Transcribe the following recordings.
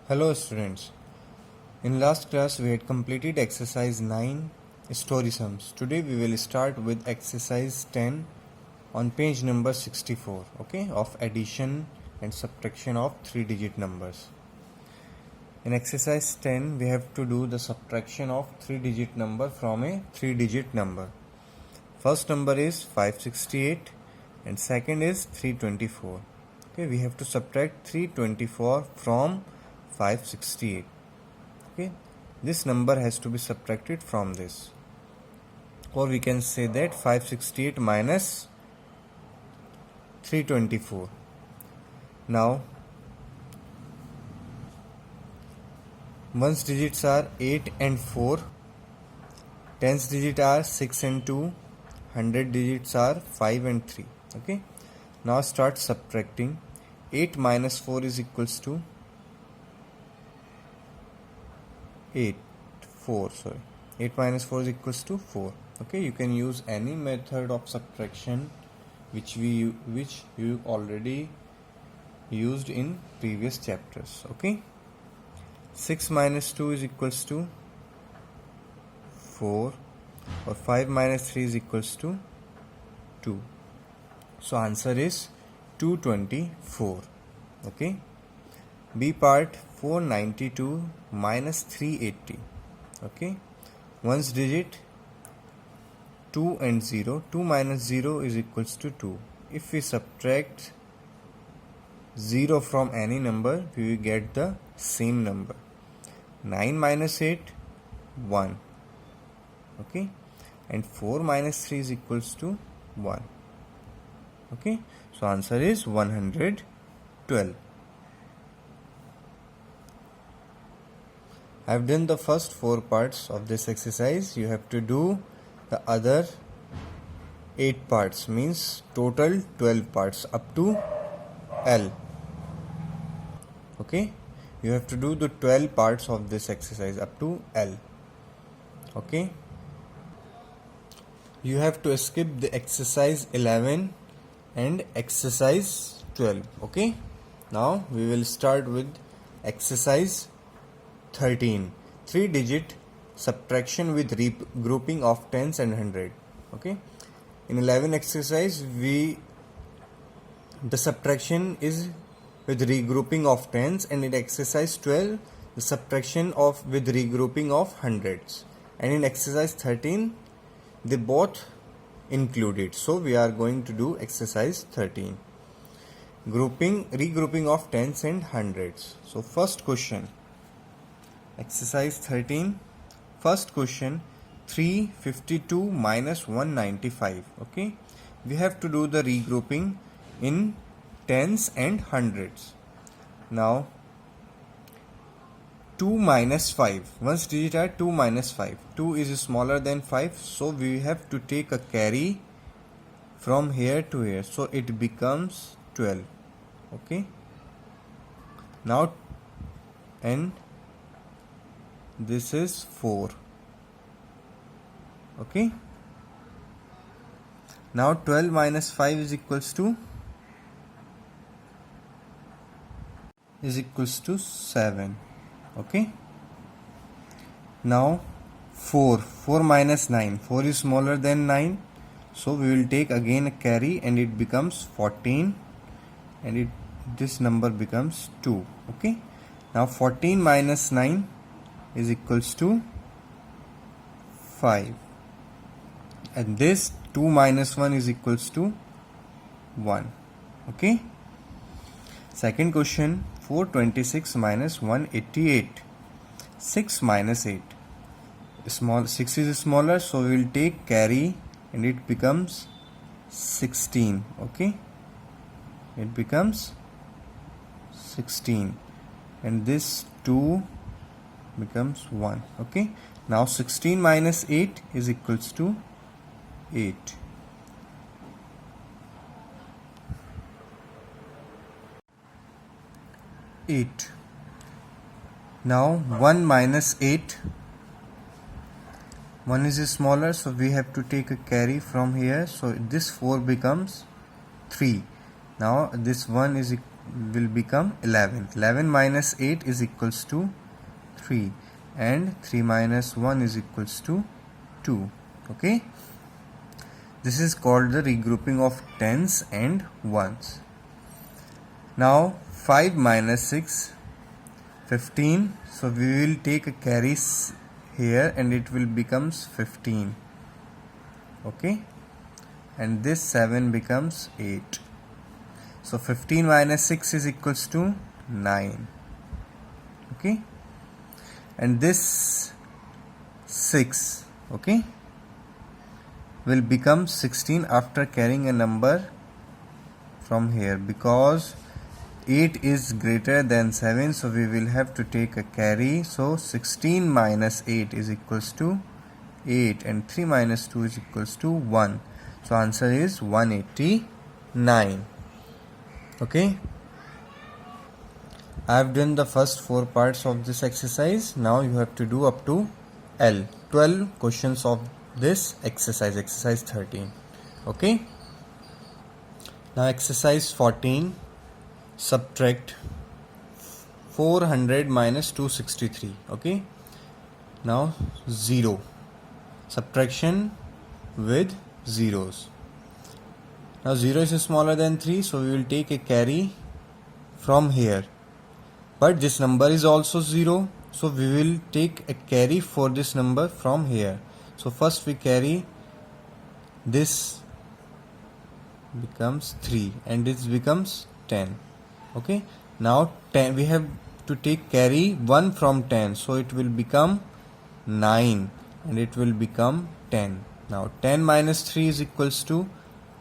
Hello students. In last class we had completed exercise 9 story sums. Today we will start with exercise 10 on page number 64, okay, of addition and subtraction of 3-digit numbers. In exercise 10 we have to do the subtraction of 3-digit number from a 3-digit number. First number is 568 and second is 324. Okay, we have to subtract 324 from 568. Okay, this number has to be subtracted from this, or we can say that 568 minus 324. Now ones digits are 8 and 4, tens digits are 6 and 2, 100 digits are 5 and 3. Okay, now start subtracting. 8 minus 4 is equals to 8 minus 4 is equals to 4. Okay, you can use any method of subtraction which you already used in previous chapters. Okay, 6 minus 2 is equals to 4, or 5 minus 3 is equals to 2. So answer is 224. Okay, B part, 492 minus 380. Okay, ones digit 2 and 0. 2 minus 0 is equals to 2. If we subtract 0 from any number, we will get the same number. 9 minus 8, 1. Okay, and 4 minus 3 is equals to 1. Okay, so answer is 112. I have done the first 4 parts of this exercise. You have to do the other 8 parts, means total 12 parts up to L. Okay, you have to do the 12 parts of this exercise up to L. Okay, you have to skip the exercise 11 and exercise 12. Okay, now we will start with exercise 13, 3-digit subtraction with regrouping of tens and 100. Okay, in 11 exercise the subtraction is with regrouping of tens, and in exercise 12 the subtraction of with regrouping of hundreds, and in exercise 13 they both included. So we are going to do exercise 13, regrouping of tens and hundreds. So first question, exercise 13, first question, 352 minus 195. Okay, we have to do the regrouping in tens and hundreds. Now 2 minus 5, ones digit are 2 minus 5. 2 is smaller than 5, so we have to take a carry from here to here, so it becomes 12. Okay, now and this is 4. Okay, now 12 minus 5 is equals to 7. Okay, now 4 minus 9, 4 is smaller than 9, so we will take again a carry and it becomes 14, and this number becomes 2. Okay, now 14 minus 9 is equals to 5, and this 2 minus 1 is equals to 1. Okay, second question, 426 minus 188. 6 minus 8, 6 is smaller, so we will take carry and it becomes 16. Okay, it becomes 16, and this 2 becomes 1. Okay, now 16 minus 8 is equals to 8. Now 1 minus 8, 1 is smaller, so we have to take a carry from here, so this 4 becomes 3. Now this 1 is will become 11. 11 minus 8 is equals to 3, and 3 minus 1 is equals to 2. Okay, this is called the regrouping of tens and ones. Now 5 minus 6, 15. So we will take a carry here and it will becomes 15. Okay, and this 7 becomes 8. So 15 minus 6 is equals to 9. Okay, and this 6, okay, will become 16 after carrying a number from here, because 8 is greater than 7, so we will have to take a carry. So 16 minus 8 is equals to 8, and 3 minus 2 is equals to 1. So answer is 189. Okay, I have done the first 4 parts of this exercise. Now you have to do up to L, 12 questions of this exercise, exercise 13. Okay, now exercise 14, subtract 400 minus 263. Okay, now 0, subtraction with zeros. Now 0 is smaller than 3, so we will take a carry from here, but this number is also 0, so we will take a carry for this number from here. So first we carry, this becomes 3 and this becomes 10. Okay, now 10, we have to take carry 1 from 10, so it will become 9 and it will become 10. Now 10 minus 3 is equals to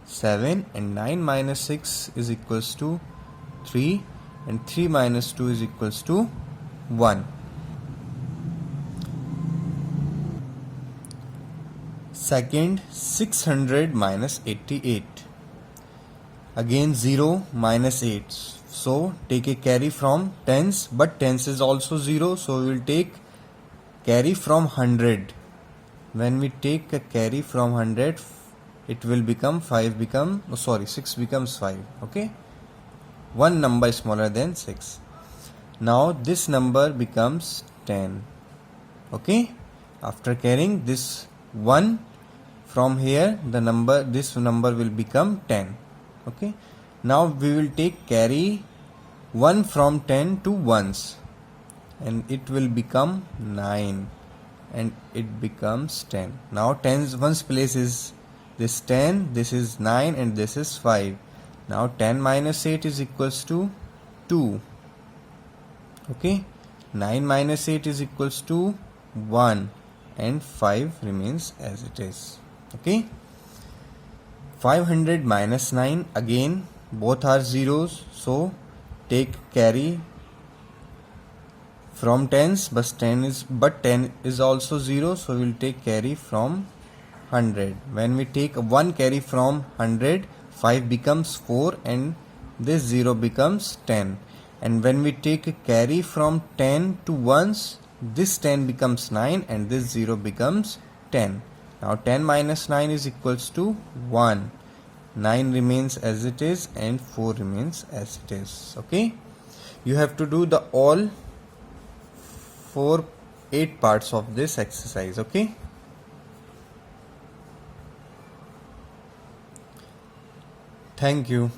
7, and 9 minus 6 is equals to 3, and 3 minus 2 is equals to 1. Second, 600 minus 88. Again 0 minus 8. So take a carry from tens, but tens is also 0, so we will take carry from 100. When we take a carry from 100, it will become 6 becomes 5. Okay, one number is smaller than 6. Now this number becomes 10. Okay, after carrying this 1 from here, this number will become 10. Okay, now we will take carry 1 from 10 to ones, and it will become 9, and it becomes 10. Now tens ones place is this 10, this is 9, and this is 5. Now 10 minus 8 is equals to 2. Okay, 9 minus 8 is equals to 1, and 5 remains as it is. Okay, 500 minus 9, again both are zeros, so take carry from tens, but 10 is also 0, so we will take carry from 100. When we take one carry from 100, 5 becomes 4 and this 0 becomes 10. And when we take a carry from 10 to ones, this 10 becomes 9 and this 0 becomes 10. Now 10 minus 9 is equals to 1. 9 remains as it is and 4 remains as it is. Okay, you have to do the all 8 parts of this exercise. Okay, thank you.